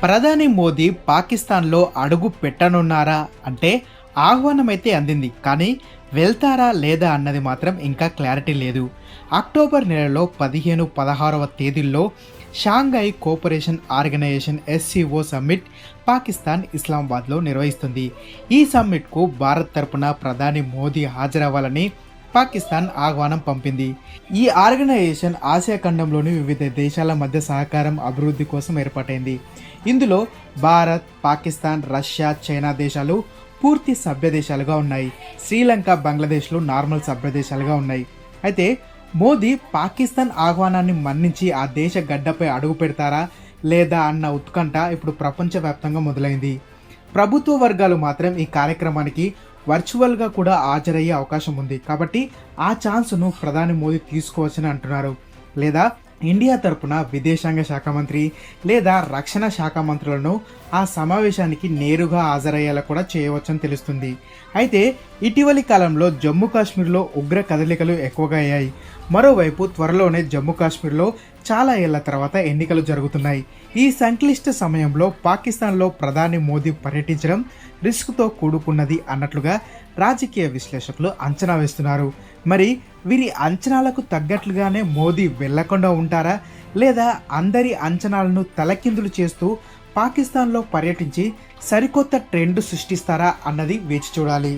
ప్రధాని మోదీ పాకిస్తాన్లో అడుగు పెట్టనున్నారా అంటే ఆహ్వానం అయితే అందింది, కానీ వెళ్తారా లేదా అన్నది మాత్రం ఇంకా క్లారిటీ లేదు. అక్టోబర్ నెలలో 15-16వ తేదీల్లో Shanghai cooperation organisation SCO summit Pakistan ఇస్లామాబాద్లో నిర్వహిస్తుంది. ఈ సమ్మిట్కు భారత్ తరపున ప్రధాని మోదీ హాజరవ్వాలని పాకిస్తాన్ ఆహ్వానం పంపింది. ఈ ఆర్గనైజేషన్ ఆసియా ఖండంలోని వివిధ దేశాల మధ్య సహకారం అభివృద్ధి కోసం ఏర్పాటైంది. ఇందులో భారత్, పాకిస్తాన్, రష్యా, చైనా దేశాలు పూర్తి సభ్య దేశాలుగా ఉన్నాయి. శ్రీలంక, బంగ్లాదేశ్లు నార్మల్ సభ్య దేశాలుగా ఉన్నాయి. అయితే మోదీ పాకిస్తాన్ ఆహ్వానాన్ని మన్నించి ఆ దేశ గడ్డపై అడుగు పెడతారా లేదా అన్న ఉత్కంఠ ఇప్పుడు ప్రపంచవ్యాప్తంగా మొదలైంది. ప్రభుత్వ వర్గాలు మాత్రం ఈ కార్యక్రమానికి వర్చువల్గా కూడా హాజరయ్యే అవకాశం ఉంది. కాబట్టి ఆ ఛాన్స్ను ప్రధాని మోదీ తీసుకోవచ్చని అంటున్నారు. లేదా ఇండియా తరపున విదేశాంగ శాఖ మంత్రి లేదా రక్షణ శాఖ మంత్రులను ఆ సమావేశానికి నేరుగా హాజరయ్యేలా కూడా చేయవచ్చని తెలుస్తుంది. అయితే ఇటీవలి కాలంలో జమ్మూ కాశ్మీర్లో ఉగ్ర కదలికలు ఎక్కువగా అయ్యాయి. మరోవైపు త్వరలోనే జమ్మూ కాశ్మీర్లో చాలా ఏళ్ల తర్వాత ఎన్నికలు జరుగుతున్నాయి. ఈ సంక్లిష్ట సమయంలో పాకిస్తాన్లో ప్రధాని మోదీ పర్యటించడం రిస్క్తో కూడుకున్నది అన్నట్లుగా రాజకీయ విశ్లేషకులు అంచనా వేస్తున్నారు. మరి వీరి అంచనాలకు తగ్గట్లుగానే మోదీ వెళ్లకుండా ఉంటారా లేదా అందరి అంచనాలను తలకిందులు చేస్తూ పాకిస్తాన్లో పర్యటించి సరికొత్త ట్రెండ్ సృష్టిస్తారా అన్నది వేచి చూడాలి.